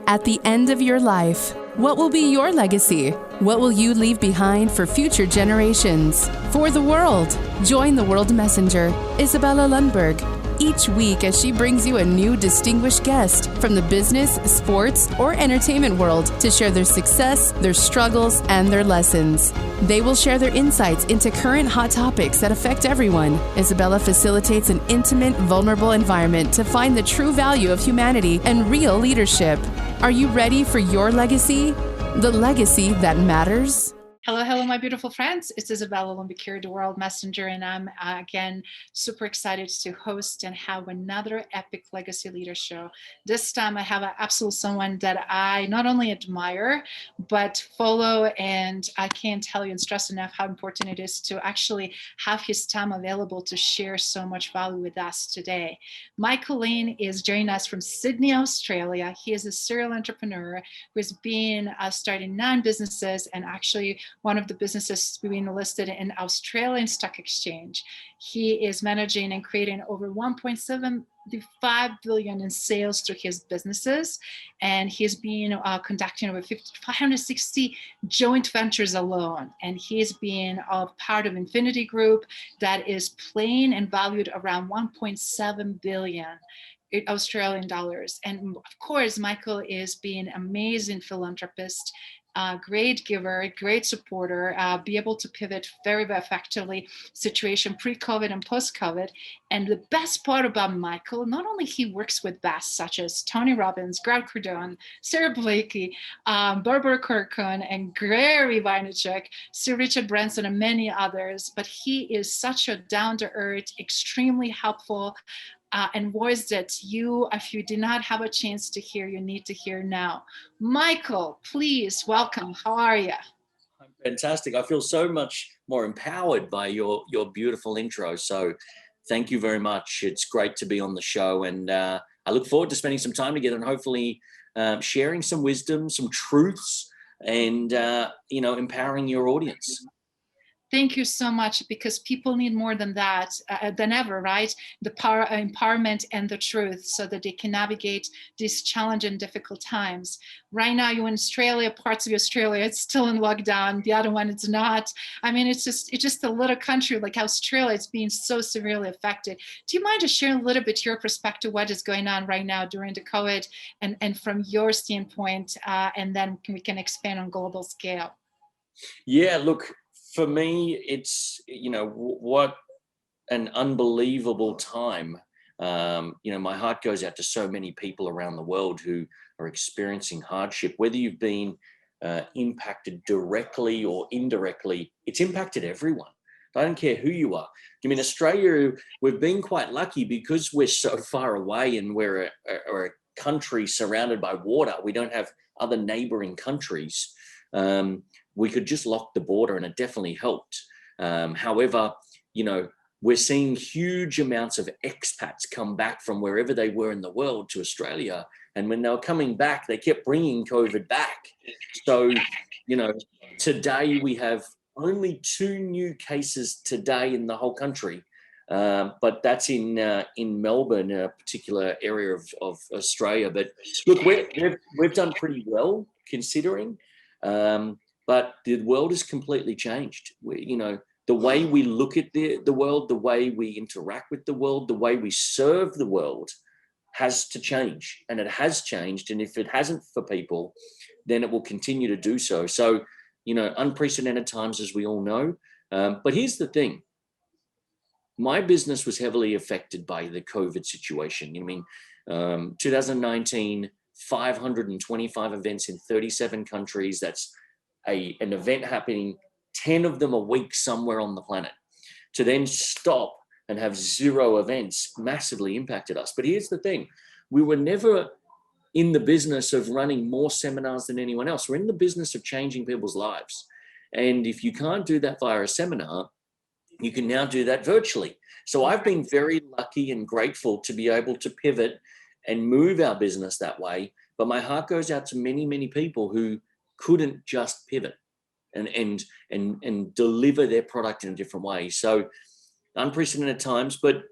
At the end of your life, what will be your legacy? What will you leave behind for future generations? For the world, join the World Messenger, Izabela Lundberg, each week as she brings you a new distinguished guest from the business, sports, or entertainment world to share their success, their struggles, and their lessons. They will share their insights into current hot topics that affect everyone. Izabela facilitates an intimate, vulnerable environment to find the true value of humanity and real leadership. Are you ready for your legacy? The legacy that matters? Hello, my beautiful friends. It's Izabela Lundberg here, the World Messenger, and I'm again super excited to host and have another epic legacy leader show. This time I have an absolute someone that I not only admire, but follow, and I can't tell you and stress enough how important it is to actually have his time available to share so much value with us today. Michael Lane is joining us from Sydney, Australia. He is a serial entrepreneur who has been starting 9 businesses and actually one of the businesses being listed in Australian Stock Exchange. He is managing and creating over 1.75 billion in sales through his businesses, and he's been conducting over 560 joint ventures alone. And he's been a part of Infinity Group that is playing and valued around 1.7 billion. Australian dollars. And of course, Michael is being an amazing philanthropist, great giver, great supporter, be able to pivot very, very effectively situation pre-COVID and post-COVID. And the best part about Michael, not only he works with best such as Tony Robbins, Cardone, Sara Blakely, Corcoran, and Vaynerchuk, Sir Richard Branson, and many others, but he is such a down-to-earth, extremely helpful, and voice that you, if you did not have a chance to hear, you need to hear now. Michael, please welcome. How are you? I'm fantastic. I feel so much more empowered by your beautiful intro. So thank you very much. It's great to be on the show, and I look forward to spending some time together and hopefully sharing some wisdom, some truths, and empowering your audience. Thank you so much, because people need more than that than ever, right? The power, empowerment, and the truth, so that they can navigate these challenging, difficult times. Right now, you're in Australia, parts of Australia, it's still in lockdown. The other one, it's not. I mean, it's just a little country like Australia. It's being so severely affected. Do you mind just sharing a little bit your perspective, what is going on right now during the COVID, and from your standpoint, and then we can expand on global scale? Yeah, look. For me, it's, what an unbelievable time. My heart goes out to so many people around the world who are experiencing hardship, whether you've been impacted directly or indirectly. It's impacted everyone. I don't care who you are. I mean, Australia, we've been quite lucky because we're so far away and we're a country surrounded by water. We don't have other neighboring countries. We could just lock the border, and it definitely helped. However, we're seeing huge amounts of expats come back from wherever they were in the world to Australia. And when they were coming back, they kept bringing COVID back. So, today we have only 2 new cases today in the whole country. But that's in Melbourne, a particular area of Australia. But look, we've done pretty well considering. But the world has completely changed. The way we look at the world, the way we interact with the world, the way we serve the world has to change, and it has changed. And if it hasn't for people, then it will continue to do so. So, unprecedented times, as we all know. But here's the thing. My business was heavily affected by the COVID situation. 2019, 525 events in 37 countries. That's an event happening, 10 of them a week somewhere on the planet. To then stop and have 0 events massively impacted us. But here's the thing. We were never in the business of running more seminars than anyone else. We're in the business of changing people's lives. And if you can't do that via a seminar, you can now do that virtually. So I've been very lucky and grateful to be able to pivot and move our business that way. But my heart goes out to many, many people who couldn't just pivot and deliver their product in a different way. So unprecedented times, but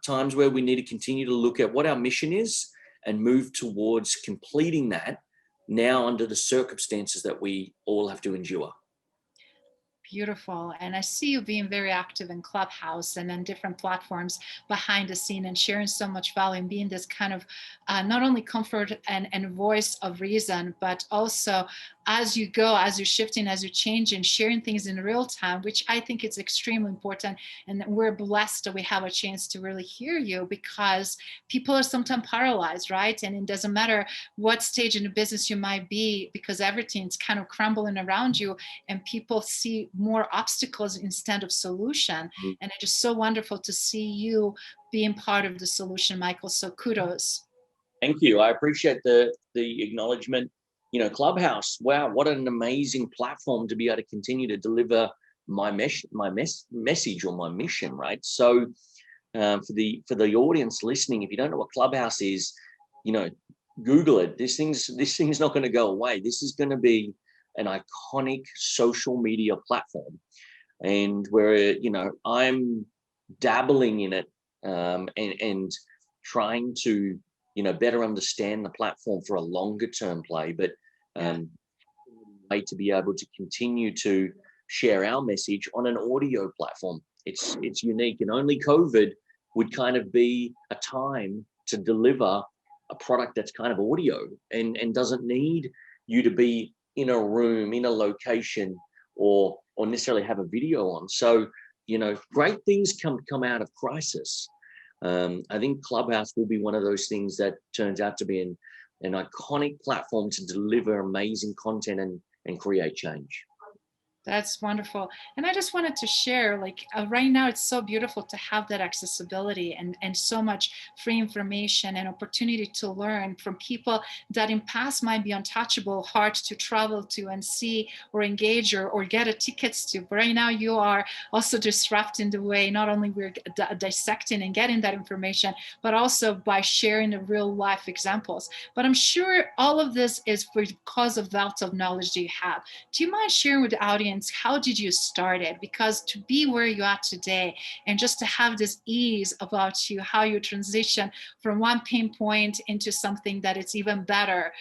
times where we need to continue to look at what our mission is and move towards completing that now under the circumstances that we all have to endure. Beautiful. And I see you being very active in Clubhouse and then different platforms behind the scene and sharing so much value and being this kind of not only comfort and voice of reason, but also as you go, as you're shifting, as you're changing, sharing things in real time, which I think is extremely important. And we're blessed that we have a chance to really hear you, because people are sometimes paralyzed, right? And it doesn't matter what stage in the business you might be, because everything's kind of crumbling around you and people see more obstacles instead of solution. And it's just so wonderful to see you being part of the solution, Michael. So kudos. Thank you. I appreciate the acknowledgement. You know, Clubhouse, wow, what an amazing platform to be able to continue to deliver my message or my mission, right? So for the audience listening, if you don't know what Clubhouse is, you know, Google it. This thing's not going to go away. This is going to be an iconic social media platform, and where, you know, I'm dabbling in it and trying to, you know, better understand the platform for a longer term play, but way to be able to continue to share our message on an audio platform. It's unique, and only COVID would kind of be a time to deliver a product that's kind of audio and doesn't need you to be in a room, in a location, or necessarily have a video on. So, you know, great things come out of crisis. I think Clubhouse will be one of those things that turns out to be an iconic platform to deliver amazing content and create change. That's wonderful. And I just wanted to share, like right now, it's so beautiful to have that accessibility and so much free information and opportunity to learn from people that in past might be untouchable, hard to travel to and see or engage or get a tickets to. But right now you are also disrupting the way not only we're dissecting and getting that information, but also by sharing the real life examples. But I'm sure all of this is because of wealth of knowledge that you have. Do you mind sharing with the audience, how did you start it? Because to be where you are today and just to have this ease about you, how you transition from one pain point into something that it's even better,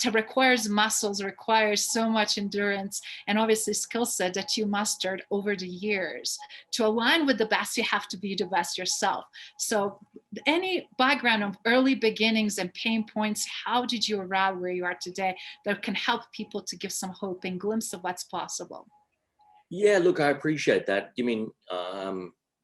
to requires muscles, requires so much endurance and obviously skill set that you mastered over the years. To align with the best, you have to be the best yourself. So any background of early beginnings and pain points, how did you arrive where you are today that can help people to give some hope and glimpse of what's possible? Yeah, look, I appreciate that. I mean,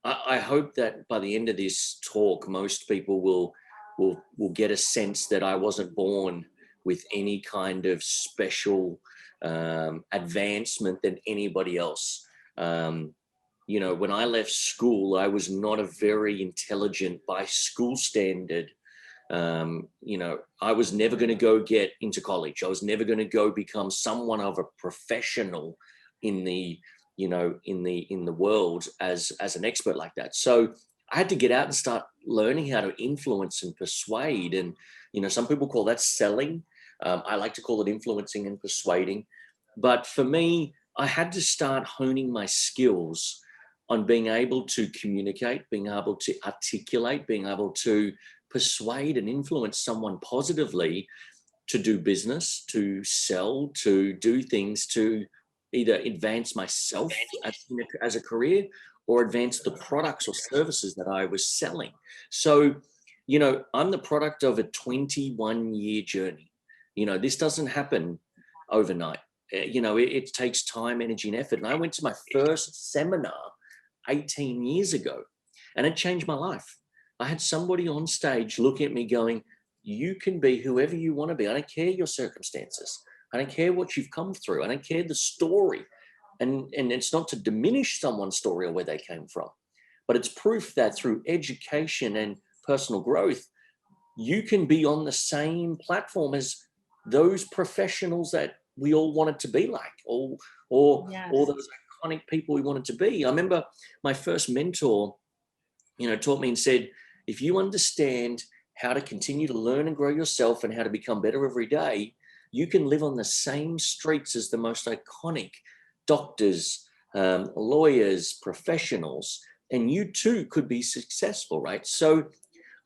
I hope that by the end of this talk, most people will get a sense that I wasn't born with any kind of special advancement than anybody else. You know, when I left school, I was not a very intelligent by school standard. You know, I was never going to go get into college. I was never going to go become someone of a professional in the, you know, in the world as an expert like that. So I had to get out and start learning how to influence and persuade. And, you know, some people call that selling. I like to call it influencing and persuading. But for me, I had to start honing my skills on being able to communicate, being able to articulate, being able to persuade and influence someone positively to do business, to sell, to do things, to either advance myself as a career or advance the products or services that I was selling. So, you know, I'm the product of a 21-year journey. You know, this doesn't happen overnight. You know, it takes time, energy, and effort. And I went to my first seminar 18 years ago, and it changed my life. I had somebody on stage looking at me going, you can be whoever you want to be. I don't care your circumstances. I don't care what you've come through. I don't care the story. And it's not to diminish someone's story or where they came from, but it's proof that through education and personal growth, you can be on the same platform as those professionals that we all wanted to be like, or those iconic people we wanted to be. I remember my first mentor, you know, taught me and said, if you understand how to continue to learn and grow yourself and how to become better every day, you can live on the same streets as the most iconic doctors, lawyers, professionals, and you too could be successful, right? So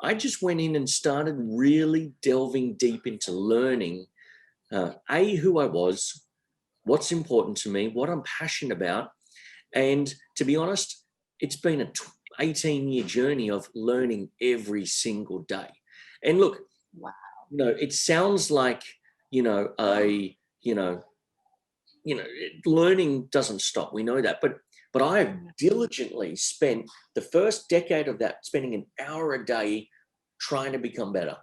I just went in and started really delving deep into learning, who I was, what's important to me, what I'm passionate about. And to be honest, it's been a 18-year journey of learning every single day. And look, Wow. it sounds like, learning doesn't stop. We know that, but I've diligently spent the first decade of that, spending an hour a day trying to become better.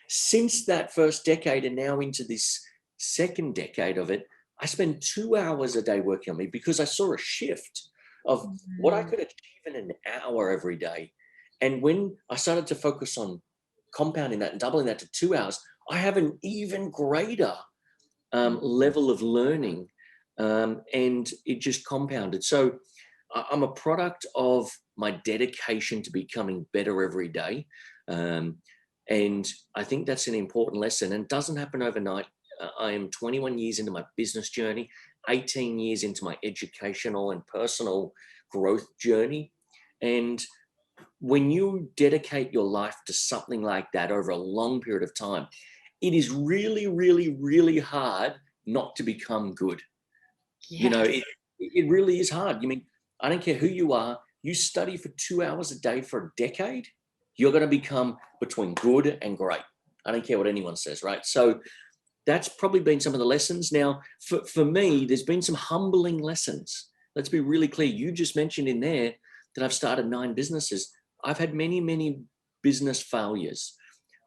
Since that first decade and now into this second decade of it, I spend 2 hours a day working on me because I saw a shift of what I could achieve in an hour every day. And when I started to focus on compounding that and doubling that to 2 hours, I have an even greater level of learning, and it just compounded. So I'm a product of my dedication to becoming better every day. And I think that's an important lesson, and it doesn't happen overnight. I am 21 years into my business journey, 18 years into my educational and personal growth journey. And when you dedicate your life to something like that over a long period of time, it is really, really, really hard not to become good. Yes. It really is hard. I don't care who you are. You study for 2 hours a day for a decade, you're going to become between good and great. I don't care what anyone says, right? So that's probably been some of the lessons. Now, for me, there's been some humbling lessons. Let's be really clear. You just mentioned in there that I've started 9 businesses. I've had many, many business failures.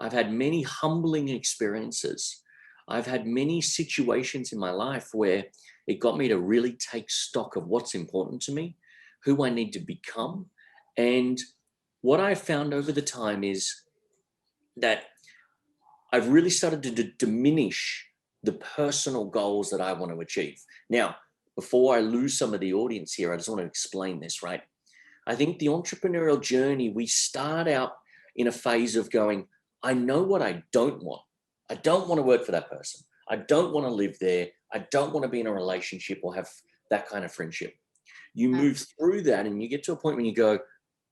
I've had many humbling experiences. I've had many situations in my life where it got me to really take stock of what's important to me, who I need to become. And what I found over the time is that I've really started to diminish the personal goals that I want to achieve. Now, before I lose some of the audience here, I just want to explain this, right? I think the entrepreneurial journey, we start out in a phase of going, I know what I don't want. I don't want to work for that person. I don't want to live there. I don't want to be in a relationship or have that kind of friendship. You move through that and you get to a point when you go,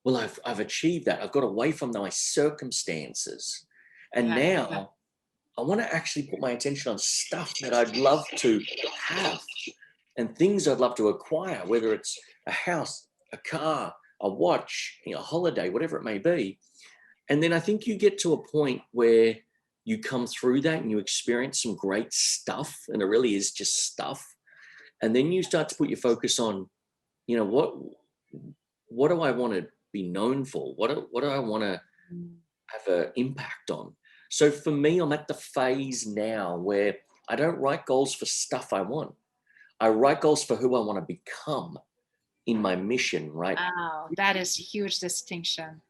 well, I've achieved that. I've got away from my circumstances. And now I want to actually put my attention on stuff that I'd love to have and things I'd love to acquire, whether it's a house, a car, a watch, a holiday, whatever it may be. And then I think you get to a point where you come through that and you experience some great stuff, and it really is just stuff. And then you start to put your focus on, what do I want to be known for? What do I want to have an impact on? So for me, I'm at the phase now where I don't write goals for stuff I want. I write goals for who I want to become in my mission, right? Wow, that is a huge distinction.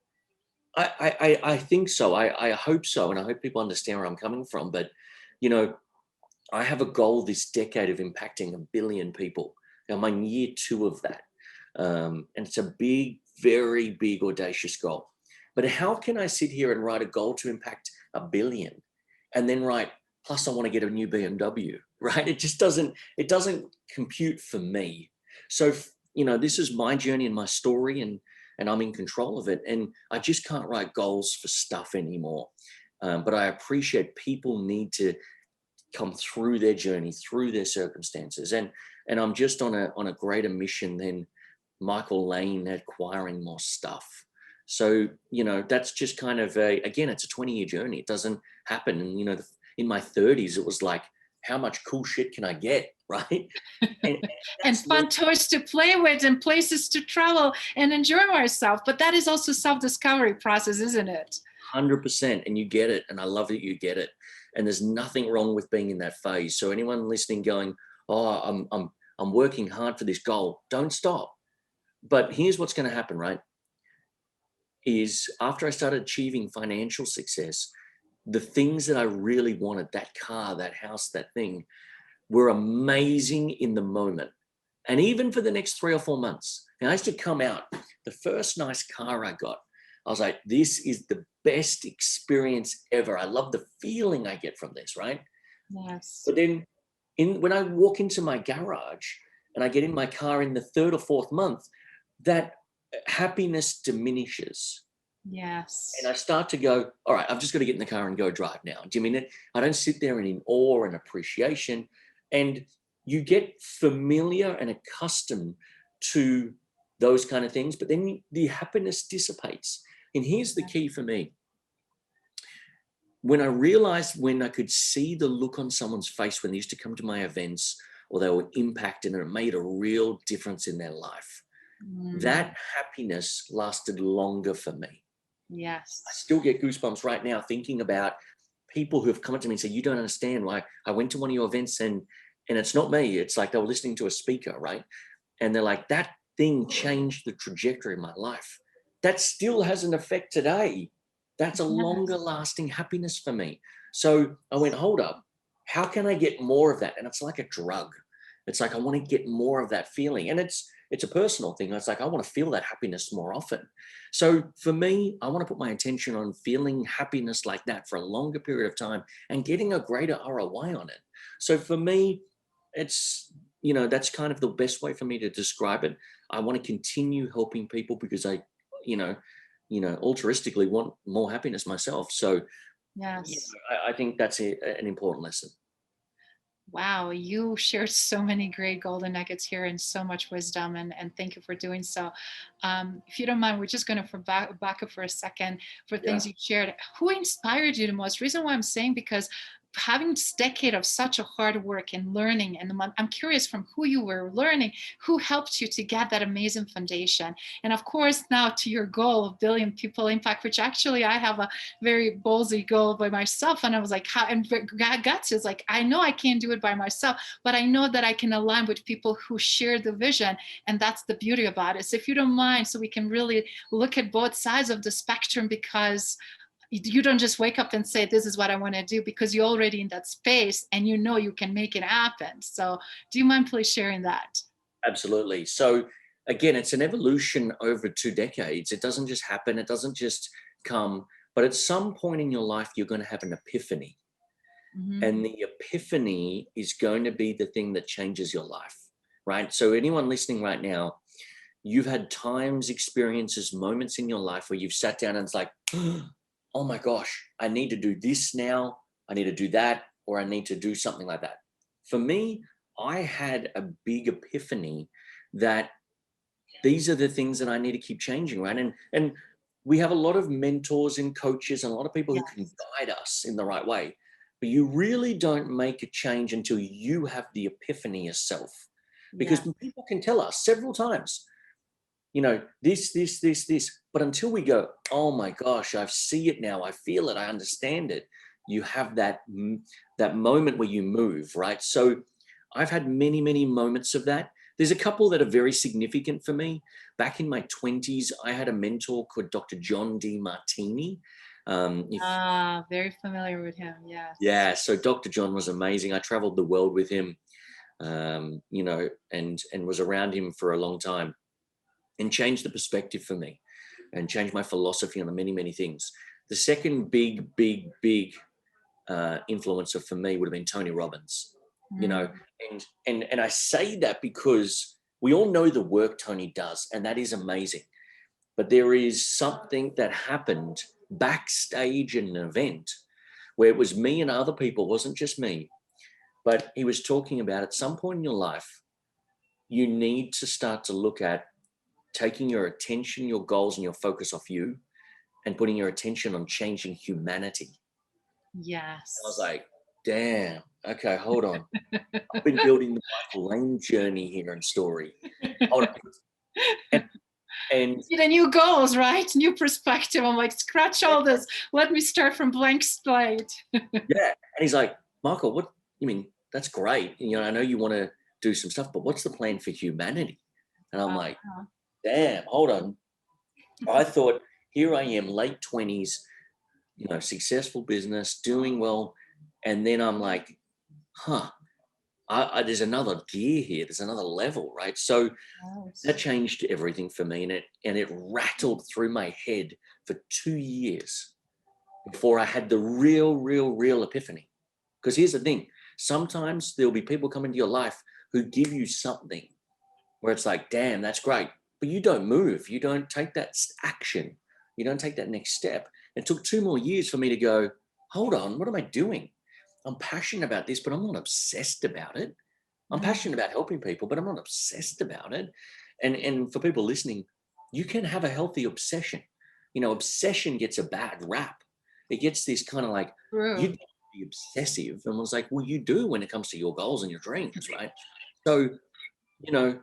I think so. I hope so. And I hope people understand where I'm coming from. But, I have a goal this decade of impacting 1 billion people. Now, I'm in year 2 of that. And it's a big, very big, audacious goal. But how can I sit here and write a goal to impact 1 billion and then write, plus I want to get a new BMW, right? It doesn't compute for me. So, this is my journey and my story, and I'm in control of it. And I just can't write goals for stuff anymore. But I appreciate people need to come through their journey, through their circumstances. And I'm just on a greater mission than Michael Lane acquiring more stuff. So, that's just kind of again, it's a 20-year journey. It doesn't happen. And, in my 30s, it was like, how much cool shit can I get, right? And fun toys to play with and places to travel and enjoy myself. But that is also self-discovery process, isn't it? 100%. And you get it. And I love that you get it. And there's nothing wrong with being in that phase. So anyone listening going, oh, I'm working hard for this goal, don't stop. But here's what's going to happen, right? Is after I started achieving financial success, the things that I really wanted, that car, that house, that thing, were amazing in the moment. And even for the next 3 or 4 months, and I used to come out, the first nice car I got, I was like, this is the best experience ever. I love the feeling I get from this, right? Yes. But then when I walk into my garage and I get in my car in the 3rd or 4th month, that happiness diminishes. Yes. And I start to go, all right, I've just got to get in the car and go drive now. Do you mean it? I don't sit there in awe and appreciation. And you get familiar and accustomed to those kind of things, but then the happiness dissipates. And here's the key for me. When I realized, when I could see the look on someone's face when they used to come to my events or they were impacted and it made a real difference in their life, that happiness lasted longer for me. Yes. I still get goosebumps right now thinking about people who have come up to me and say, you don't understand why I went to one of your events and it's not me. It's like they were listening to a speaker, right? And they're like, that thing changed the trajectory of my life. That still has an effect today. That's a longer lasting happiness for me. So I went, hold up, how can I get more of that? And it's like a drug. It's like, I want to get more of that feeling. And it's a personal thing. It's like, I want to feel that happiness more often. So for me, I want to put my attention on feeling happiness like that for a longer period of time and getting a greater ROI on it. So for me, it's, that's kind of the best way for me to describe it. I want to continue helping people because I, altruistically want more happiness myself. So Yes. I think that's an important lesson. Wow, you shared so many great golden nuggets here and so much wisdom, and thank you for doing so. If you don't mind, we're just going to back up for a second for things you shared. Who inspired you the most? Reason why I'm saying, because having this decade of such a hard work and learning, and I'm curious from who you were learning, who helped you to get that amazing foundation. And of course, now to your goal of billion people impact, which actually I have a very ballsy goal by myself. And I was like, how, and guts is like, I know I can't do it by myself, but I know that I can align with people who share the vision. And that's the beauty about it. So if you don't mind, so we can really look at both sides of the spectrum, because you don't just wake up and say, this is what I want to do, because you're already in that space and you know you can make it happen. So do you mind please sharing that? Absolutely. So again, it's an evolution over 2 decades. It doesn't just happen. It doesn't just come, but at some point in your life, you're going to have an epiphany. And the epiphany is going to be the thing that changes your life, right? So anyone listening right now, you've had times, experiences, moments in your life where you've sat down and it's like, oh my gosh, I need to do this now. I need to do that, or I need to do something like that. For me, I had a big epiphany that these are the things that I need to keep changing, right? And we have a lot of mentors and coaches and a lot of people who can guide us in the right way. But you really don't make a change until you have the epiphany yourself. Because people can tell us several times, this. But until we go, oh my gosh, I see it now. I feel it. I understand it. You have that moment where you move, right? So I've had many, many moments of that. There's a couple that are very significant for me. Back in my 20s, I had a mentor called Dr. John Demartini. Very familiar with him. Yes. Yeah. So Dr. John was amazing. I traveled the world with him, and was around him for a long time, and changed the perspective for me and changed my philosophy on many, many things. The second big influencer for me would have been Tony Robbins, and I say that because we all know the work Tony does, and that is amazing. But there is something that happened backstage in an event where it was me and other people, wasn't just me, but he was talking about at some point in your life, you need to start to look at taking your attention, your goals, and your focus off you and putting your attention on changing humanity. Yes. I was like, damn, okay, hold on. I've been building the Michael Lane journey here in story. Hold on. And the new goals, right? New perspective. I'm like, scratch all this. Let me start from blank slate. Yeah. And he's like, Michael, what you mean? That's great. I know you want to do some stuff, but what's the plan for humanity? And I'm like, damn, hold on. I thought, here I am, late 20s, successful business, doing well. And then I'm like, there's another gear here. There's another level, right? So that changed everything for me. And it rattled through my head for 2 years before I had the real epiphany. Because here's the thing. Sometimes there'll be people come into your life who give you something where it's like, damn, that's great. But you don't move. You don't take that action. You don't take that next step. It took 2 more years for me to go, hold on, what am I doing? I'm passionate about this, but I'm not obsessed about it. I'm passionate about helping people, but I'm not obsessed about it. And for people listening, you can have a healthy obsession. You know, obsession gets a bad rap. It gets this kind of like, you don't be obsessive. And I was like, well, you do when it comes to your goals and your dreams, right? So, you know,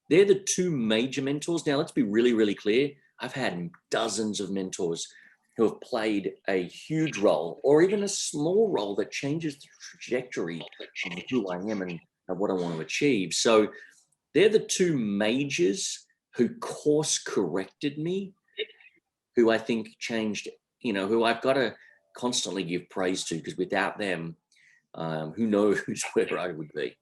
they're the 2 major mentors. Now, let's be really, really clear. I've had dozens of mentors who have played a huge role or even a small role that changes the trajectory of who I am and what I want to achieve. So they're the 2 majors who course corrected me, who I think changed, you know, who I've got to constantly give praise to, because without them, who knows where I would be.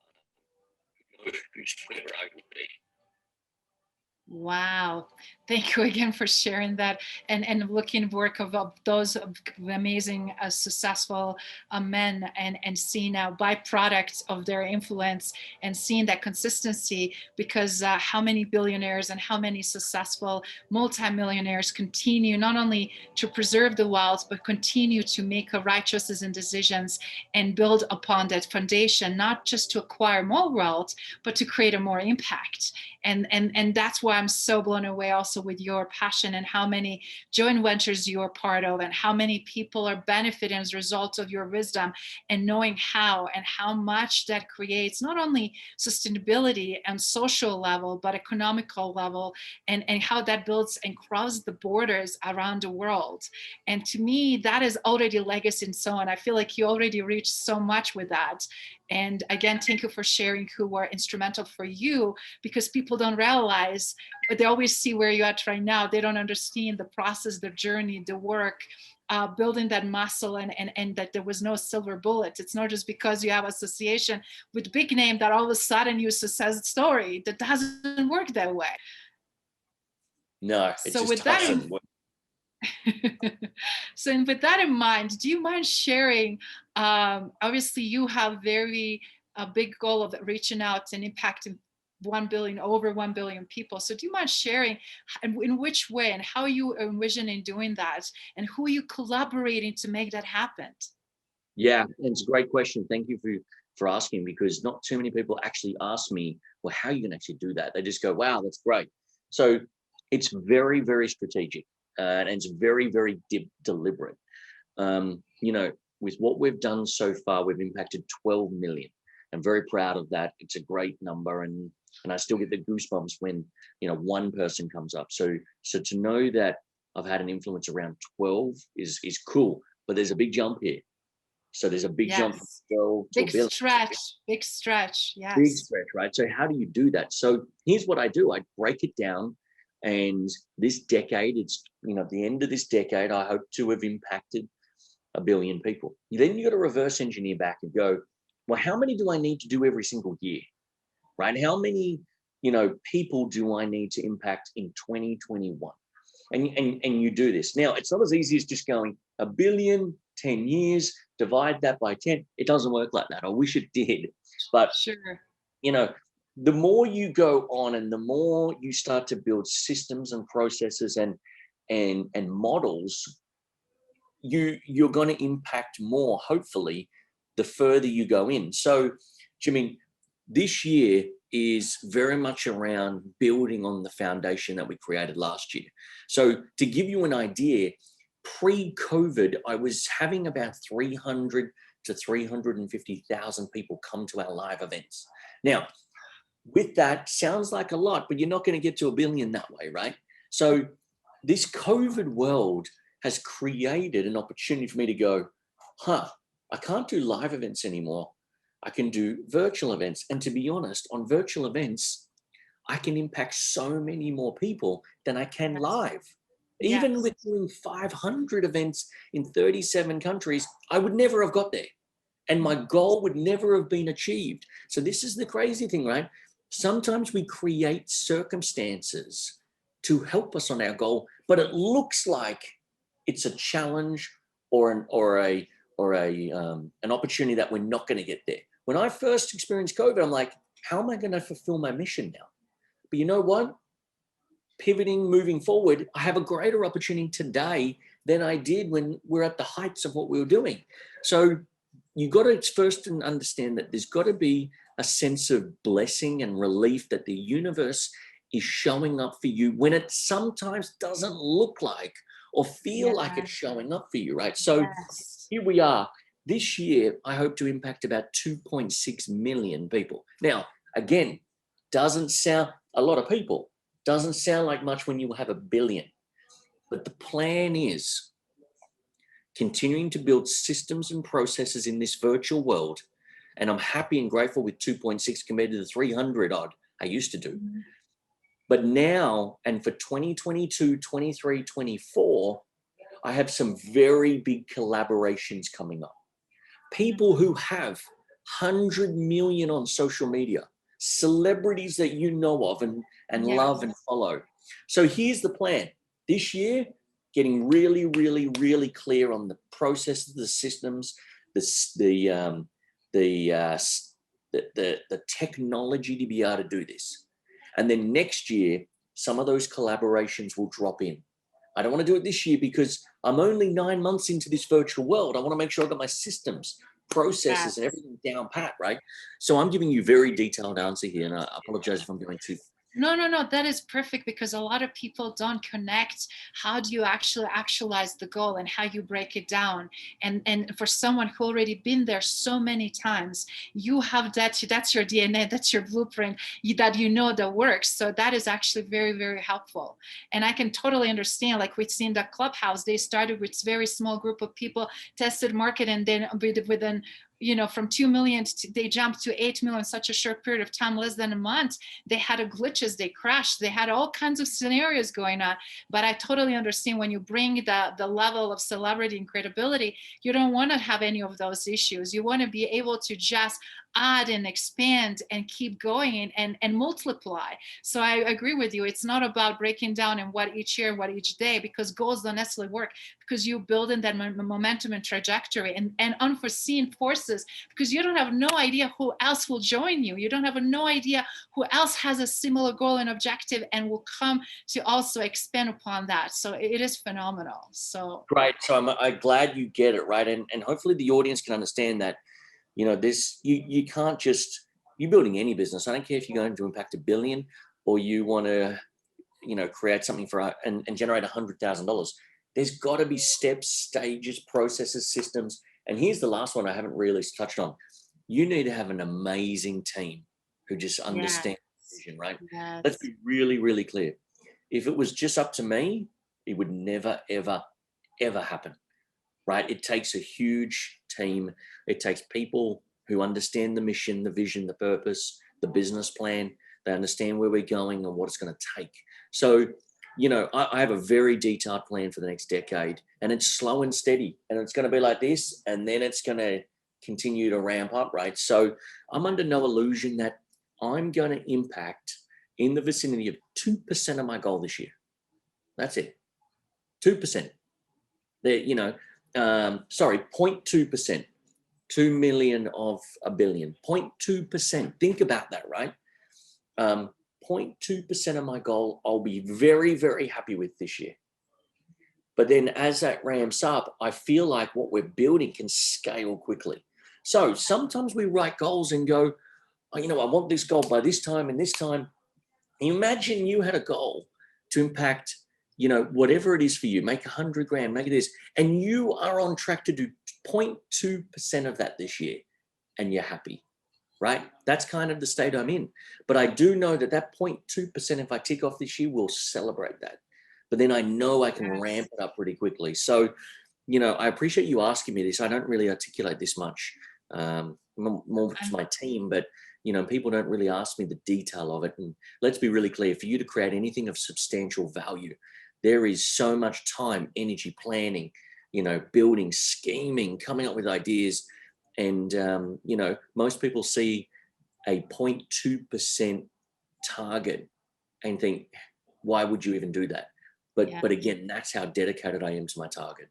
Wow. Thank you again for sharing that and looking work of those amazing, successful men and seeing byproducts of their influence and seeing that consistency, because how many billionaires and how many successful multimillionaires continue not only to preserve the wealth, but continue to make right choices and decisions and build upon that foundation, not just to acquire more wealth, but to create a more impact. And that's why I'm so blown away also with your passion and how many joint ventures you're part of and how many people are benefiting as a result of your wisdom, and knowing how and how much that creates not only sustainability and social level, but economical level, and how that builds and crosses the borders around the world. And to me, that is already legacy and so on. I feel like you already reached so much with that. And again, thank you for sharing who were instrumental for you, because people don't realize, but they always see where you're at right now. They don't understand the process, the journey, the work, building that muscle, and that there was no silver bullet. It's not just because you have association with big name that all of a sudden you success story. That doesn't work that way. No, it so just doesn't work. So with that in mind, do you mind sharing, obviously you have very big goal of reaching out and impacting over 1 billion people. So do you mind sharing in which way and how you envisioning doing that, and who are you collaborating to make that happen? Yeah, it's a great question. Thank you for asking, because not too many people actually ask me, well, how are you going to actually do that? They just go, wow, that's great. So it's very, very strategic. And it's very, very deliberate. You know, with what we've done so far, we've impacted 12 million. I'm very proud of that. It's a great number, and I still get the goosebumps when, you know, one person comes up. So to know that I've had an influence around 12 is cool, but there's a big jump here. So there's a big jump from 12 to big stretch, big stretch. Yes. Big stretch, right? So how do you do that? So here's what I do. I break it down. And this decade, it's, you know, at the end of this decade, I hope to have impacted 1 billion people. Then you got to reverse engineer back and go, well, how many do I need to do every single year, right? How many, you know, people do I need to impact in 2021? And you do this. Now, it's not as easy as just going 1 billion, 10 years, divide that by 10. It doesn't work like that. I wish it did. But, sure, you know, the more you go on and the more you start to build systems and processes and models, you're going to impact more, hopefully, the further you go in. So, Jimmy, this year is very much around building on the foundation that we created last year. So to give you an idea, pre-COVID, I was having about 300 to 350,000 people come to our live events. Now, with that, sounds like a lot, but you're not going to get to 1 billion that way, right? So this COVID world has created an opportunity for me to go, I can't do live events anymore. I can do virtual events. And to be honest, on virtual events, I can impact so many more people than I can live. Even with doing 500 events in 37 countries, I would never have got there. And my goal would never have been achieved. So this is the crazy thing, right? Sometimes we create circumstances to help us on our goal, but it looks like it's a challenge or an opportunity that we're not going to get there. When I first experienced COVID, I'm like, how am I going to fulfill my mission now? But you know what? pivoting, moving forward, I have a greater opportunity today than I did when we're at the heights of what we were doing. So you got to first understand that there's got to be a sense of blessing and relief that the universe is showing up for you when it sometimes doesn't look like or feel like it's showing up for you, right? So here we are. This year, I hope to impact about 2.6 million people. Now, again, doesn't sound a lot of people, doesn't sound like much when you have 1 billion. But the plan is continuing to build systems and processes in this virtual world. And I'm happy and grateful with 2.6 compared to the 300 odd I used to do. But now, and for 2022, 23, 24, I have some very big collaborations coming up. People who have 100 million on social media, celebrities that you know of and love and follow. So here's the plan. This year, getting really, really, really clear on the processes, the systems, the technology to be able to do this. And then next year, some of those collaborations will drop in. I don't want to do it this year because I'm only 9 months into this virtual world. I want to make sure I've got my systems, processes, and everything down pat, right? So I'm giving you very detailed answer here, and I apologize if I'm going too. No, that is perfect, because a lot of people don't connect. How do you actually actualize the goal and how you break it down? And for someone who already been there so many times, you have that's your DNA, that's your blueprint, that that works. So that is actually very, very helpful. And I can totally understand, like we've seen the Clubhouse, they started with a very small group of people, tested market, and then within from 2 million, they jumped to 8 million in such a short period of time, less than a month. They had glitches, they crashed, they had all kinds of scenarios going on. But I totally understand when you bring the level of celebrity and credibility, you don't want to have any of those issues. You want to be able to just add and expand and keep going and multiply. So I agree with you. It's not about breaking down in what each year, what each day, because goals don't necessarily work, because you build in that momentum and trajectory and unforeseen forces, because you don't have no idea who else will join you. You don't have no idea who else has a similar goal and objective and will come to also expand upon that. So it is phenomenal. So great. So I'm glad you get it, right? And hopefully the audience can understand that this, you can't just, you're building any business. I don't care if you're going to impact 1 billion or you want to, create something for and generate $100,000. There's got to be steps, stages, processes, systems. And here's the last one I haven't really touched on. You need to have an amazing team who just understand the vision, right? Yes. Let's be really, really clear. If it was just up to me, it would never, ever, ever happen. Right? It takes a huge team. It takes people who understand the mission, the vision, the purpose, the business plan. They understand where we're going and what it's going to take. So, I have a very detailed plan for the next decade, and it's slow and steady, and it's going to be like this, and then it's going to continue to ramp up, right? So I'm under no illusion that I'm going to impact in the vicinity of 2% of my goal this year. That's it. 2%. 0.2%, 2 million of 1 billion, 0.2%. Think about that, right? 0.2% of my goal, I'll be very, very happy with this year. But then as that ramps up, I feel like what we're building can scale quickly. So sometimes we write goals and go, I want this goal by this time and this time. Imagine you had a goal to impact whatever it is for you, make 100 grand, make it this, and you are on track to do 0.2% of that this year, and you're happy, right? That's kind of the state I'm in. But I do know that 0.2%, if I tick off this year, we'll celebrate that. But then I know I can ramp it up pretty quickly. So, I appreciate you asking me this. I don't really articulate this much, more to my team, but people don't really ask me the detail of it. And let's be really clear, for you to create anything of substantial value, there is so much time, energy, planning, building, scheming, coming up with ideas. And, most people see a 0.2% target and think, why would you even do that? But again, that's how dedicated I am to my target.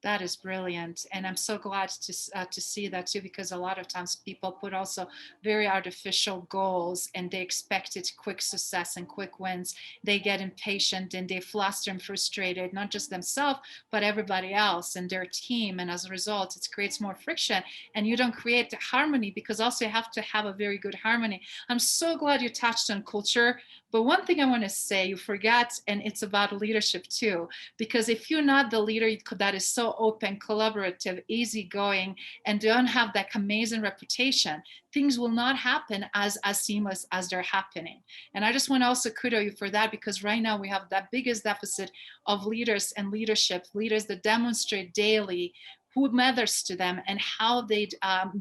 That is brilliant. And I'm so glad to see that too, because a lot of times people put also very artificial goals and they expect it quick success and quick wins. They get impatient and they fluster and frustrated, not just themselves, but everybody else and their team. And as a result, it creates more friction and you don't create the harmony, because also you have to have a very good harmony. I'm so glad you touched on culture. But one thing I want to say, you forgot, and it's about leadership too, because if you're not the leader that is so open, collaborative, easygoing, and don't have that amazing reputation, things will not happen as seamless as they're happening. And I just want to also kudos you for that, because right now we have that biggest deficit of leaders and leadership, leaders that demonstrate daily who matters to them and how they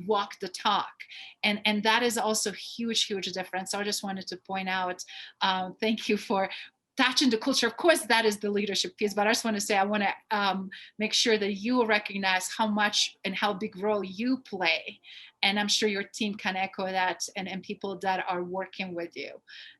walk the talk. And that is also huge difference. So I just wanted to point out, thank you for touching the culture. Of course, that is the leadership piece, but I just want to say, I want to make sure that you recognize how much and how big role you play. And I'm sure your team can echo that, and people that are working with you.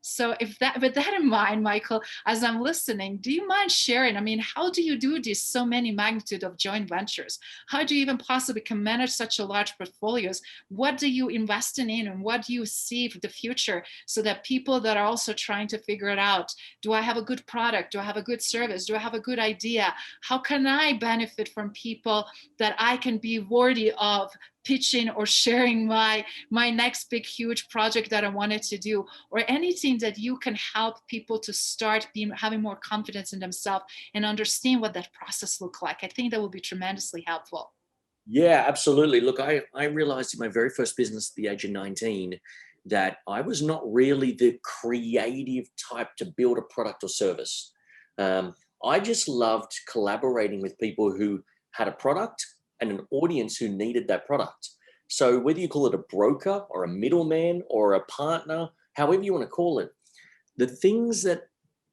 So with that in mind, Michael, as I'm listening, do you mind sharing, I mean, how do you do this so many magnitude of joint ventures? How do you even possibly can manage such a large portfolios? What do you invest in and what do you see for the future, so that people that are also trying to figure it out, do I have a good product? Do I have a good service? Do I have a good idea? How can I benefit from people that I can be worthy of pitching or sharing my next big huge project that I wanted to do, or anything that you can help people to start having more confidence in themselves and understand what that process looks like? I think that will be tremendously helpful. Yeah, absolutely. Look, I realized in my very first business at the age of 19 that I was not really the creative type to build a product or service. I just loved collaborating with people who had a product and an audience who needed that product. So whether you call it a broker or a middleman or a partner, however you want to call it, the things that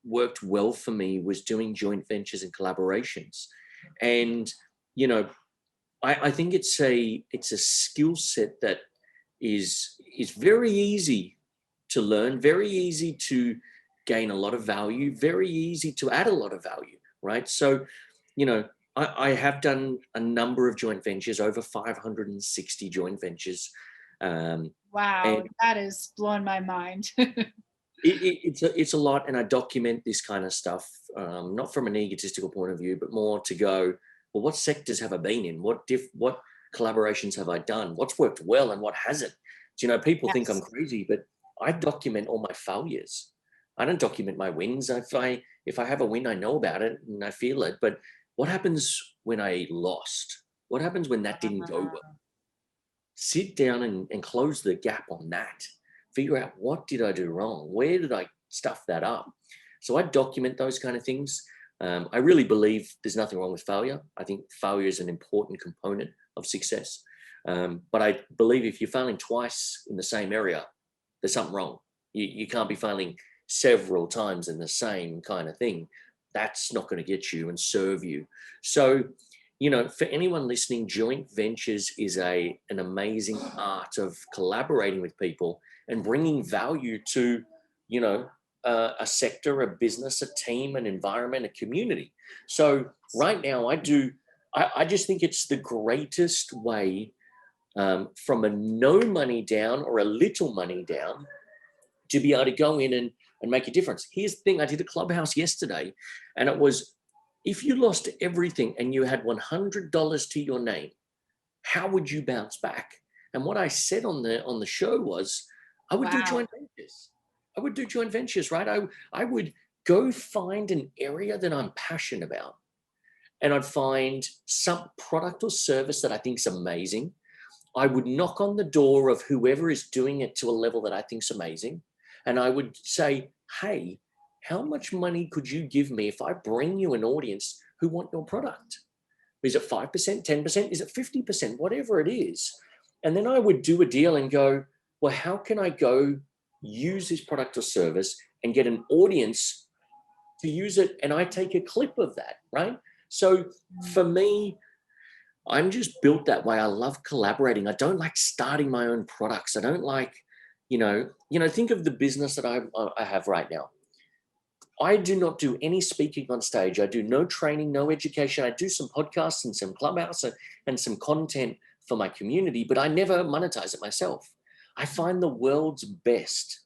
worked well for me was doing joint ventures and collaborations. And, you know, I think it's a skill set that is very easy to learn, very easy to gain a lot of value, very easy to add a lot of value, right? So, you know, I have done a number of joint ventures, over 560 joint ventures. Wow, that is blowing my mind. It's a lot, and I document this kind of stuff, not from an egotistical point of view, but more to go, well, what sectors have I been in? What collaborations have I done? What's worked well and what hasn't? So, you know, people think I'm crazy, but I document all my failures. I don't document my wins. If I have a win, I know about it and I feel it. But what happens when I lost? What happens when that didn't go well? Sit down and close the gap on that. Figure out, what did I do wrong? Where did I stuff that up? So I document those kind of things. I really believe there's nothing wrong with failure. I think failure is an important component of success. But I believe if you're failing twice in the same area, there's something wrong. You can't be failing several times in the same kind of thing. That's not going to get you and serve you. So, you know, for anyone listening, joint ventures is an amazing art of collaborating with people and bringing value to, you know, a sector, a business, a team, an environment, a community. So right now I just think it's the greatest way, from a no money down or a little money down, to be able to go in and make a difference. Here's the thing, I did a clubhouse yesterday, and it was, if you lost everything and you had $100 to your name, how would you bounce back? And what I said on the show was, I would do joint ventures. I would do joint ventures, right? I would go find an area that I'm passionate about, and I'd find some product or service that I think is amazing. I would knock on the door of whoever is doing it to a level that I think is amazing. And I would say, hey, how much money could you give me if I bring you an audience who want your product? Is it 5%, 10%? Is it 50%? Whatever it is. And then I would do a deal and go, well, how can I go use this product or service and get an audience to use it? And I take a clip of that, right? So for me, I'm just built that way. I love collaborating. I don't like starting my own products. I don't like, you know, think of the business that I have right now. I do not do any speaking on stage. I do no training, no education. I do some podcasts and some Clubhouse and some content for my community, but I never monetize it myself. I find the world's best,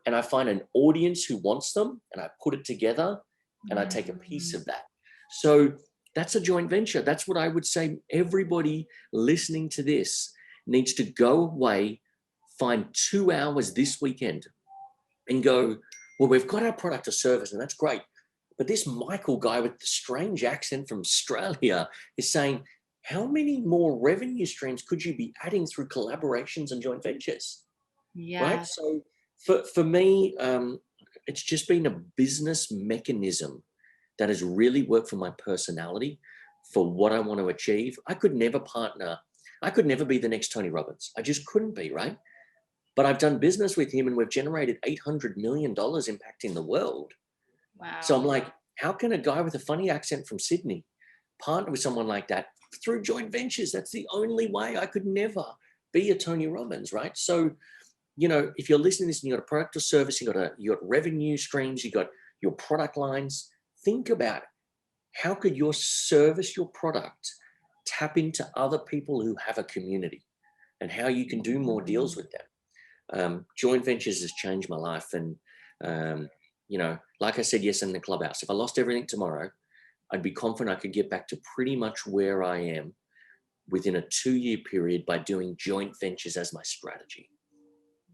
and I find an audience who wants them, and I put it together and I take a piece of that. So that's a joint venture. That's what I would say. Everybody listening to this needs to go away, find 2 hours this weekend and go, well, we've got our product or service and that's great. But this Michael guy with the strange accent from Australia is saying, how many more revenue streams could you be adding through collaborations and joint ventures? Yeah. Right. So for me, it's just been a business mechanism that has really worked for my personality, for what I want to achieve. I could never partner. I could never be the next Tony Robbins. I just couldn't be, right? But I've done business with him and we've generated $800 million impacting the world. Wow. So I'm like, how can a guy with a funny accent from Sydney partner with someone like that through joint ventures? That's the only way. I could never be a Tony Robbins, right? So, you know, if you're listening to this and you've got a product or service, you got revenue streams, you got your product lines, think about how could your service, your product, tap into other people who have a community and how you can do more deals with them. Joint ventures has changed my life. And, you know, like I said, yes, in the Clubhouse, if I lost everything tomorrow, I'd be confident I could get back to pretty much where I am within a 2-year period by doing joint ventures as my strategy.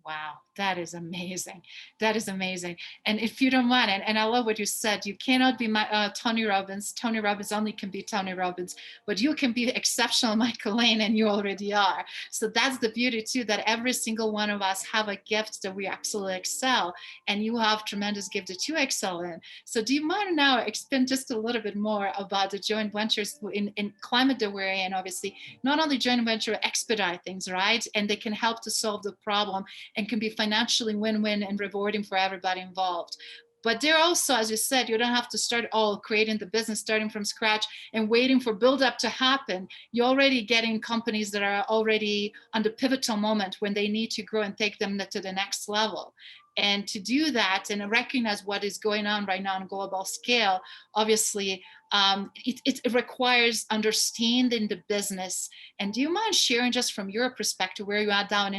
Wow, that is amazing. That is amazing. And if you don't mind, and I love what you said, you cannot be Tony Robbins. Tony Robbins only can be Tony Robbins, but you can be exceptional Michael Lane, and you already are. So that's the beauty too, that every single one of us have a gift that we absolutely excel, and you have tremendous gift that you excel in. So do you mind now expand just a little bit more about the joint ventures in climate that we're in? Obviously, not only joint venture expedite things, right? And they can help to solve the problem and can be financially win-win and rewarding for everybody involved. But they're also, as you said, you don't have to start all creating the business, starting from scratch and waiting for build-up to happen. You're already getting companies that are already on the pivotal moment when they need to grow and take them to the next level. And to do that and recognize what is going on right now on a global scale, obviously, it requires understanding the business. And do you mind sharing just from your perspective where you are down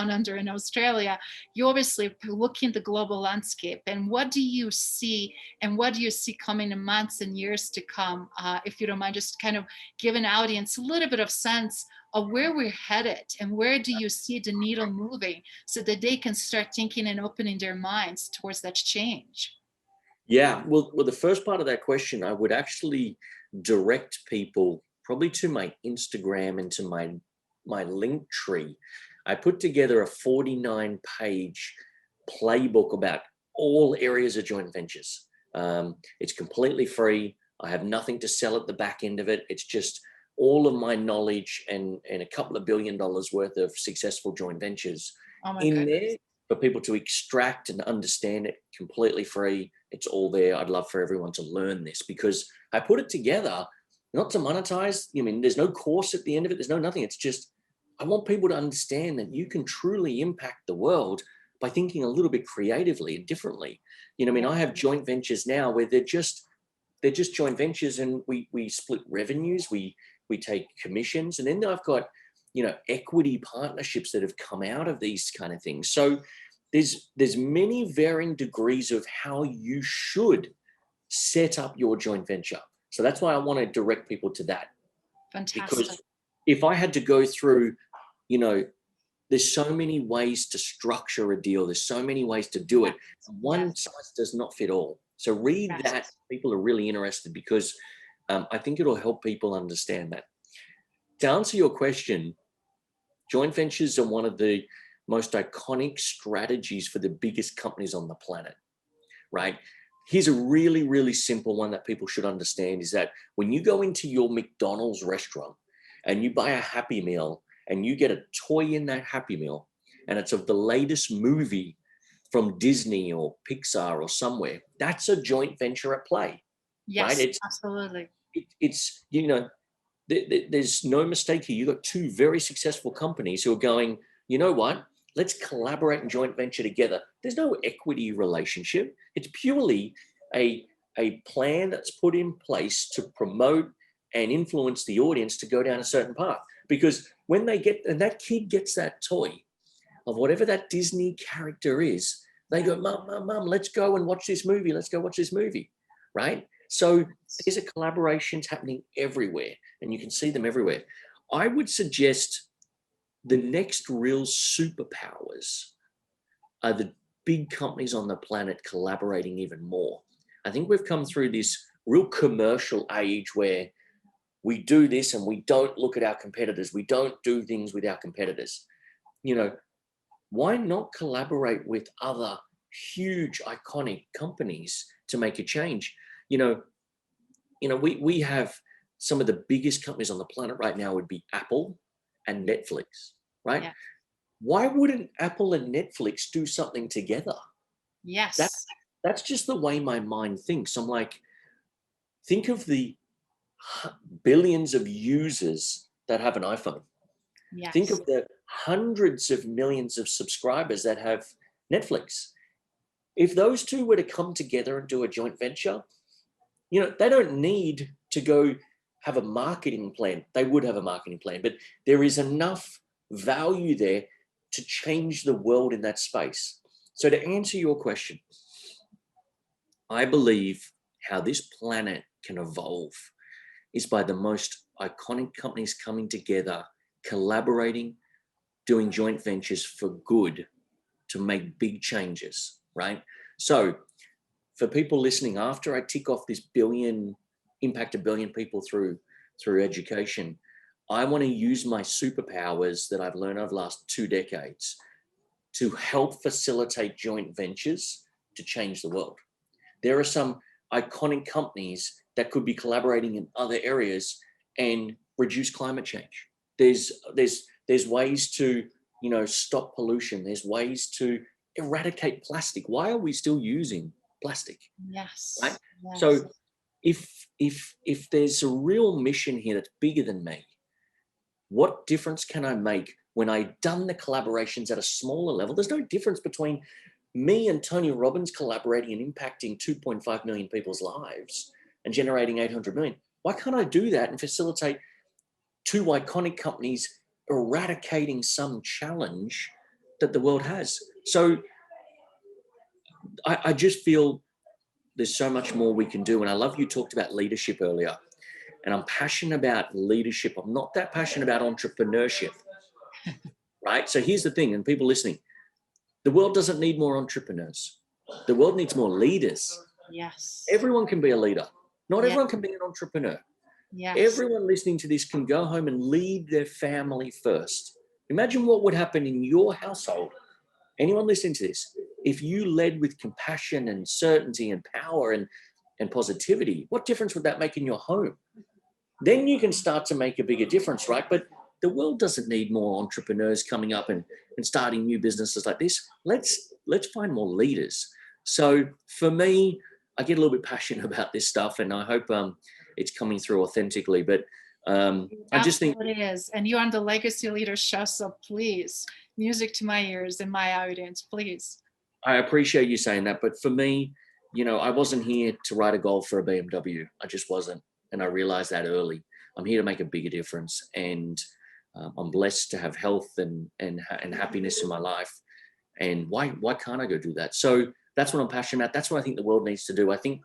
under in Australia? You obviously look in the global landscape, and what do you see, and what do you see coming in months and years to come? If you don't mind, just kind of give an audience a little bit of sense of where we're headed and where do you see the needle moving so that they can start thinking and opening their minds towards that change. Yeah, well, the first part of that question, I would actually direct people probably to my Instagram and to my link tree. I put together a 49-page playbook about all areas of joint ventures. It's completely free. I have nothing to sell at the back end of it. It's just all of my knowledge and a couple of $1 billion worth of successful joint ventures in there for people to extract and understand it, completely free. It's all there. I'd love for everyone to learn this because I put it together not to monetize. I mean, there's no course at the end of it. There's no nothing. It's just, I want people to understand that you can truly impact the world by thinking a little bit creatively and differently. You know, I mean, I have joint ventures now where they're just joint ventures, and we split revenues. We take commissions, and then I've got, you know, equity partnerships that have come out of these kind of things. So there's many varying degrees of how you should set up your joint venture. So that's why I want to direct people to that. Fantastic. Because if I had to go through, you know, there's so many ways to structure a deal. There's so many ways to do it. One size does not fit all. So read that. People are really interested because I think it'll help people understand that. To answer your question, joint ventures are one of the most iconic strategies for the biggest companies on the planet, right? Here's a really, really simple one that people should understand is that when you go into your McDonald's restaurant and you buy a Happy Meal and you get a toy in that Happy Meal and it's of the latest movie from Disney or Pixar or somewhere, that's a joint venture at play. Yes, right? absolutely. It's, you know, there's no mistake here. You've got two very successful companies who are going, you know what? Let's collaborate and joint venture together. There's no equity relationship. It's purely a plan that's put in place to promote and influence the audience to go down a certain path. Because when that kid gets that toy of whatever that Disney character is, they go, Mom, let's go and watch this movie. Let's go watch this movie, right? So there's a collaborations happening everywhere, and you can see them everywhere. I would suggest the next real superpowers are the big companies on the planet collaborating even more. I think we've come through this real commercial age where we do this and we don't look at our competitors. We don't do things with our competitors. Why not collaborate with other huge, iconic companies to make a change? We have some of the biggest companies on the planet right now would be Apple and Netflix, right? Yeah. Why wouldn't Apple and Netflix do something together? Yes. That's just the way my mind thinks. I'm like, think of the billions of users that have an iPhone. Yes. Think of the hundreds of millions of subscribers that have Netflix. If those two were to come together and do a joint venture, they don't need to go have a marketing plan. They would have a marketing plan, but there is enough value there to change the world in that space. So to answer your question, I believe how this planet can evolve is by the most iconic companies coming together, collaborating, doing joint ventures for good to make big changes, right? So for people listening, after I tick off this impact 1 billion people through education, I want to use my superpowers that I've learned over the last 2 decades to help facilitate joint ventures to change the world. There are some iconic companies that could be collaborating in other areas and reduce climate change. There's ways to, stop pollution. There's ways to eradicate plastic. Why are we still using plastic? Yes. Right? Yes. So if there's a real mission here that's bigger than me, what difference can I make when I've done the collaborations at a smaller level? There's no difference between me and Tony Robbins collaborating and impacting 2.5 million people's lives and generating 800 million. Why can't I do that and facilitate 2 iconic companies eradicating some challenge that the world has? So I just feel there's so much more we can do. And I love you talked about leadership earlier. And I'm passionate about leadership. I'm not that passionate about entrepreneurship, right? So here's the thing, and people listening, the world doesn't need more entrepreneurs. The world needs more leaders. Yes. Everyone can be a leader. Not everyone can be an entrepreneur. Yes. Everyone listening to this can go home and lead their family first. Imagine what would happen in your household. Anyone listening to this, if you led with compassion and certainty and power and positivity, what difference would that make in your home? Then you can start to make a bigger difference, right? But the world doesn't need more entrepreneurs coming up and starting new businesses like this. Let's find more leaders. So for me, I get a little bit passionate about this stuff, and I hope it's coming through authentically. But I just think it is. And you're on the Legacy Leader Show, so please, music to my ears and my audience, please. I appreciate you saying that, but for me, I wasn't here to ride a Golf for a BMW. I just wasn't. And I realized that early. I'm here to make a bigger difference. And I'm blessed to have health and happiness in my life. And why can't I go do that? So that's what I'm passionate about. That's what I think the world needs to do. I think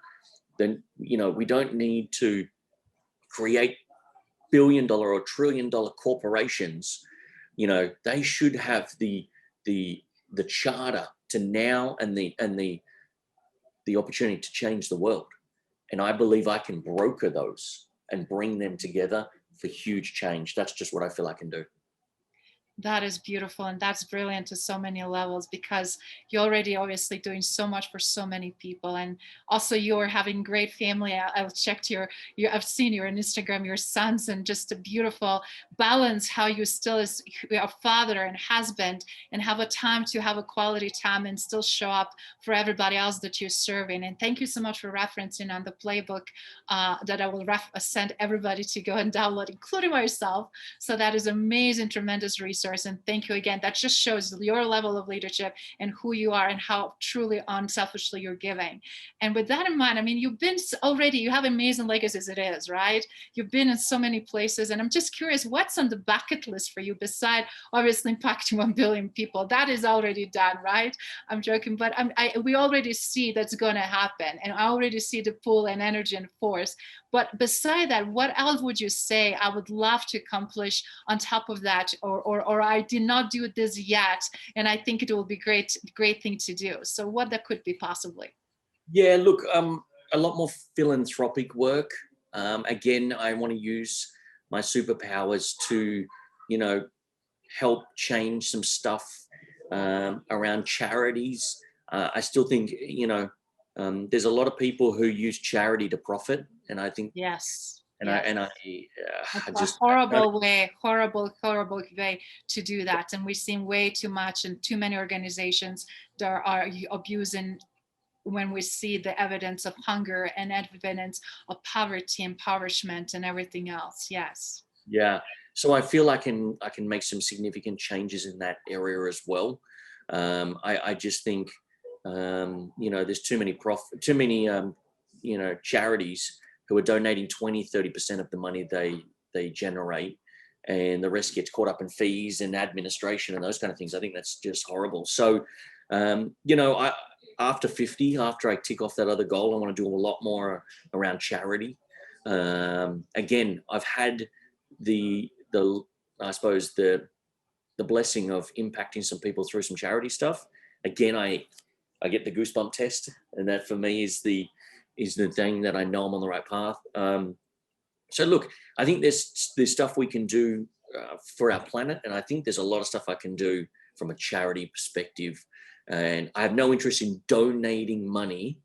that, we don't need to create $1 billion or $1 trillion corporations. They should have the charter to now and the opportunity to change the world. And I believe I can broker those and bring them together for huge change. That's just what I feel I can do. That is beautiful, and that's brilliant to so many levels, because you're already obviously doing so much for so many people, and also you're having great family. I've checked I've seen your on Instagram, your sons, and just a beautiful balance how you still is a father and husband and have a time to have a quality time and still show up for everybody else that you're serving. And thank you so much for referencing on the playbook that I will send everybody to go and download, including myself. So that is amazing, tremendous research. answers. And thank you again. That just shows your level of leadership and who you are and how truly unselfishly you're giving. And with that in mind, I mean, you've been already, you have amazing legacy as it is, right? You've been in so many places. And I'm just curious, what's on the bucket list for you beside obviously impacting 1 billion people? That is already done, right? I'm joking, but we already see that's going to happen. And I already see the pull and energy and force. But beside that, what else would you say I would love to accomplish on top of that, or I did not do this yet, and I think it will be great thing to do? So what that could be possibly? Yeah, look, a lot more philanthropic work. Again, I want to use my superpowers to, help change some stuff around charities. I still think, there's a lot of people who use charity to profit, and I think yes, I just horrible way to do that. And we've seen way too much and too many organizations that are abusing when we see the evidence of hunger and evidence of poverty, impoverishment, and everything else. Yes. Yeah. So I feel I can make some significant changes in that area as well. I just think there's too many charities who are donating 20-30% of the money they generate, and the rest gets caught up in fees and administration and those kind of things. I think that's just horrible. So after 50, after I tick off that other goal, I want to do a lot more around charity. Again, I've had the I suppose the blessing of impacting some people through some charity stuff. Again, I get the goosebump test, and that for me is the thing that I know I'm on the right path. So look, I think there's stuff we can do for our planet, and I think there's a lot of stuff I can do from a charity perspective. And I have no interest in donating money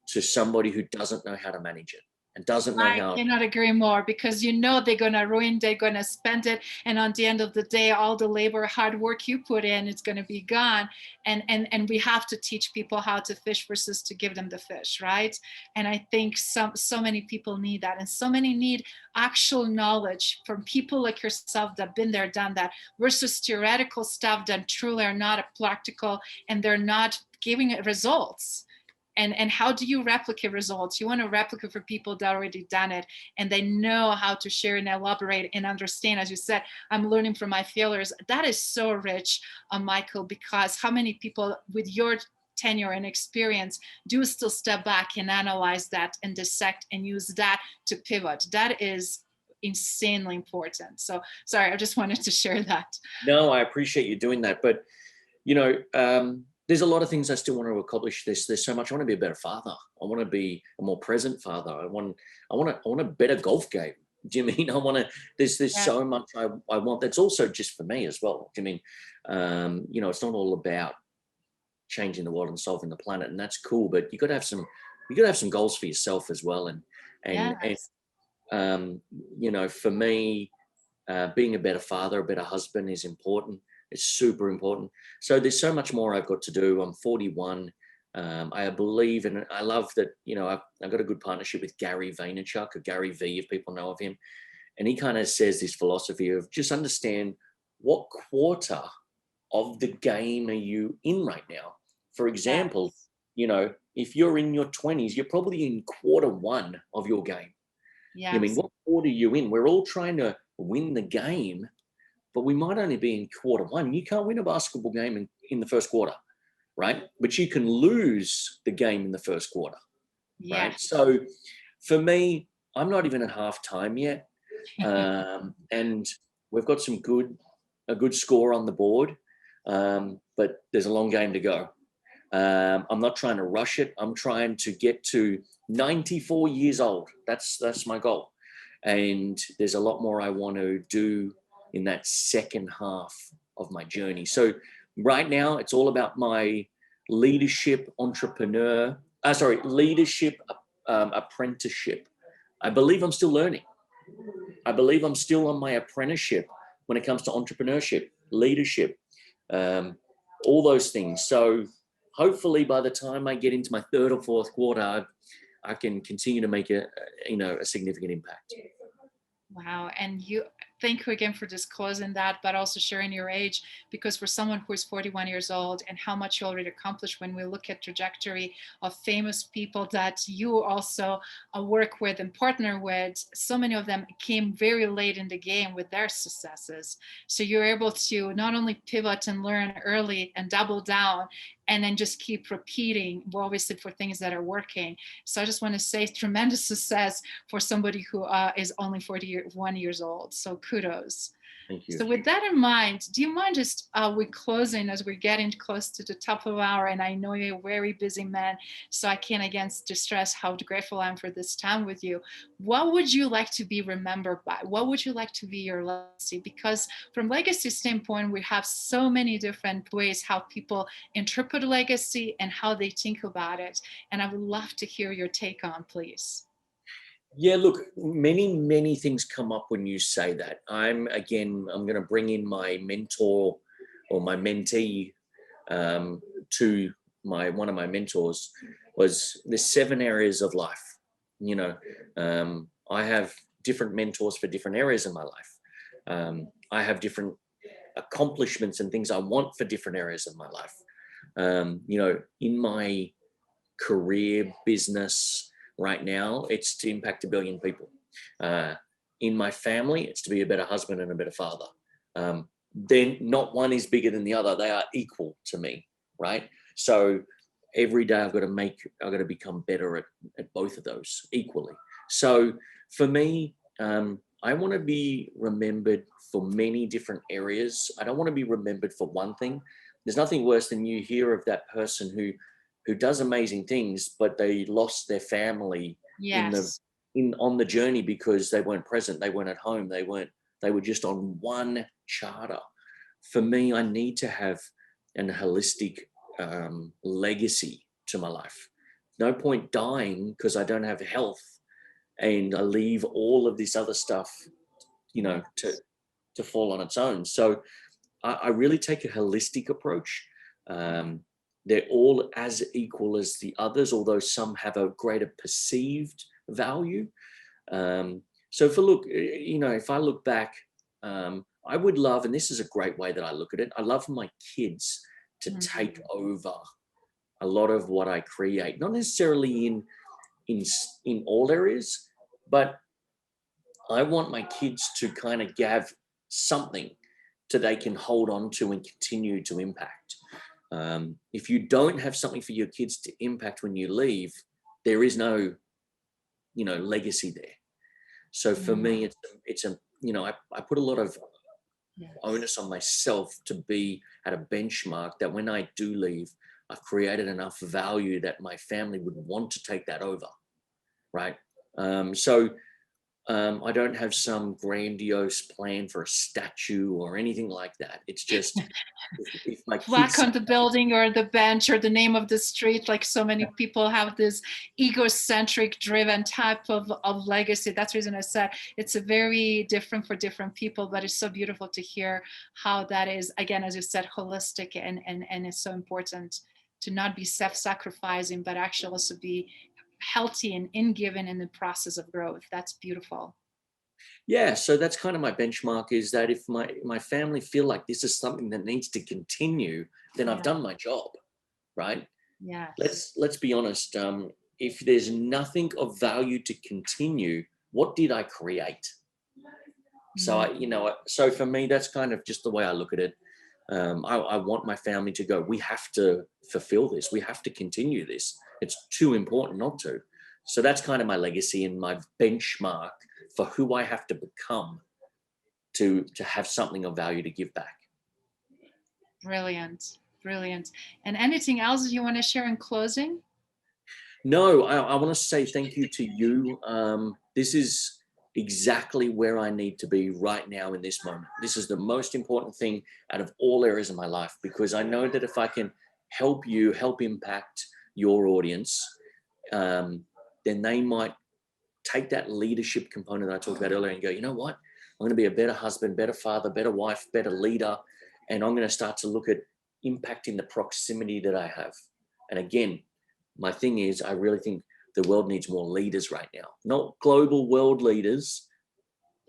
to somebody who doesn't know how to manage it and doesn't know how. I cannot agree more, because they're going to ruin, they're going to spend it. And on the end of the day, all the labor, hard work you put in, it's going to be gone. And we have to teach people how to fish versus to give them the fish, right? And I think so many people need that. And so many need actual knowledge from people like yourself that have been there, done that, versus theoretical stuff that truly are not practical and they're not giving it results. And how do you replicate results? You want to replicate for people that already done it, and they know how to share and elaborate and understand. As you said, I'm learning from my failures. That is so rich, Michael, because how many people with your tenure and experience do still step back and analyze that and dissect and use that to pivot? That is insanely important. So sorry, I just wanted to share that. No, I appreciate you doing that. But, there's a lot of things I still want to accomplish. There's so much. I want to be a better father. I want to be a more present father. I want a better golf game. Do you mean there's so much I want. That's also just for me as well. Do you mean, it's not all about changing the world and solving the planet, and that's cool. But you got to have some goals for yourself as well. For me, being a better father, a better husband is important. It's super important. So there's so much more I've got to do. I'm 41. I believe, and I love that, I've got a good partnership with Gary Vaynerchuk, or Gary V, if people know of him. And he kind of says this philosophy of just understand what quarter of the game are you in right now. For example, if you're in your 20s, you're probably in quarter one of your game. Yes. I mean, what quarter are you in? We're all trying to win the game, but we might only be in quarter one. You can't win a basketball game in the first quarter, right? But you can lose the game in the first quarter, right? So for me, I'm not even at halftime yet. And we've got a good score on the board, but there's a long game to go. I'm not trying to rush it. I'm trying to get to 94 years old. That's my goal. And there's a lot more I want to do in that second half of my journey. So right now it's all about my leadership apprenticeship. I believe I'm still learning. I believe I'm still on my apprenticeship when it comes to entrepreneurship, leadership, all those things. So hopefully by the time I get into my third or fourth quarter, I can continue to make a significant impact. Wow. And thank you again for disclosing that, but also sharing your age, because for someone who is 41 years old and how much you already accomplished, when we look at trajectory of famous people that you also work with and partner with, so many of them came very late in the game with their successes. So you're able to not only pivot and learn early and double down, and then just keep repeating, well, obviously for things that are working. So I just want to say tremendous success for somebody who is only 41 years old. So kudos. Thank you. So with that in mind, do you mind just we closing as we're getting close to the top of the hour, and I know you're a very busy man, so I can't again stress how grateful I am for this time with you. What would you like to be remembered by? What would you like to be your legacy? Because from legacy standpoint, we have so many different ways how people interpret legacy and how they think about it. And I would love to hear your take on, please. Yeah, look, many things come up when you say that. I'm going to bring in my mentor or my mentee to one of my mentors. Was there's 7 areas of life. You know, I have different mentors for different areas of my life. I have different accomplishments and things I want for different areas of my life. You know, in my career, business, right now, it's to impact 1 billion people. In my family, it's to be a better husband and a better father. Then not one is bigger than the other. They are equal to me, right? So every day I've got to become better at both of those equally. So for me, I want to be remembered for many different areas. I don't want to be remembered for one thing. There's nothing worse than you hear of that person who does amazing things, but they lost their family on the journey because they weren't present, they weren't at home, they were just on one charter. For me, I need to have a holistic legacy to my life. No point dying because I don't have health and I leave all of this other stuff, you know, to fall on its own. So I really take a holistic approach. They're all as equal as the others, although some have a greater perceived value. So if I look back, I would love, and this is a great way that I look at it, I love my kids to take over a lot of what I create, not necessarily in all areas, but I want my kids to kind of have something that they can hold on to and continue to impact. If you don't have something for your kids to impact when you leave, there is no, legacy there. So for me, I put a lot of onus on myself to be at a benchmark that when I do leave, I've created enough value that my family would want to take that over, right? I don't have some grandiose plan for a statue or anything like that. It's just if my plaque on the building or the bench or the name of the street, like so many people have this egocentric driven type of legacy. That's the reason I said it's a very different for different people, but it's so beautiful to hear how that is, again, as you said, holistic and it's so important to not be self-sacrificing, but actually also be healthy and in giving in the process of growth. That's beautiful. Yeah, so that's kind of my benchmark, is that if my family feel like this is something that needs to continue, then I've done my job, right? Yeah. Let's be honest. If there's nothing of value to continue, what did I create? So so for me, that's kind of just the way I look at it. I want my family to go, we have to fulfill this. We have to continue this. It's too important not to. So that's kind of my legacy and my benchmark for who I have to become to have something of value to give back. Brilliant. And anything else you want to share in closing? No, I want to say thank you to you. This is exactly where I need to be right now in this moment. This is the most important thing out of all areas of my life, because I know that if I can help impact your audience, then they might take that leadership component that I talked about earlier and go, you know what? I'm going to be a better husband, better father, better wife, better leader. And I'm going to start to look at impacting the proximity that I have. And again, my thing is, I really think the world needs more leaders right now, not global world leaders,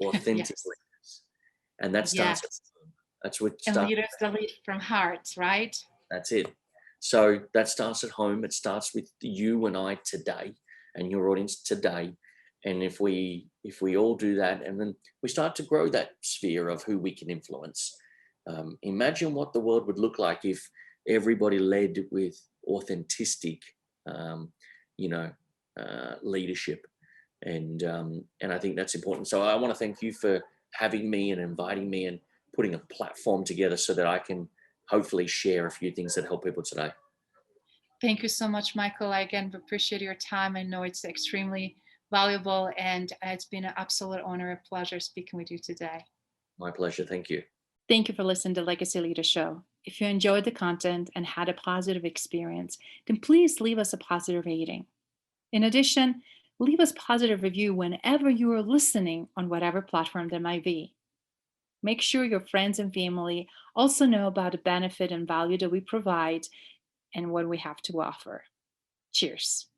authentic leaders. And that starts. Yes. That's what And starts. leaders that lead from hearts, right? That's it. So that starts at home. It starts with you and I today, and your audience today. And if we all do that, and then we start to grow that sphere of who we can influence. Imagine what the world would look like if everybody led with authentic, leadership. And I think that's important. So I want to thank you for having me and inviting me and putting a platform together so that I can hopefully share a few things that help people today. Thank you so much, Michael. I again appreciate your time. I know it's extremely valuable, and it's been an absolute honor and pleasure speaking with you today. My pleasure. Thank you. Thank you for listening to Legacy Leader Show. If you enjoyed the content and had a positive experience, then please leave us a positive rating. In addition, leave us a positive review whenever you are listening on whatever platform there might be. Make sure your friends and family also know about the benefit and value that we provide and what we have to offer. Cheers.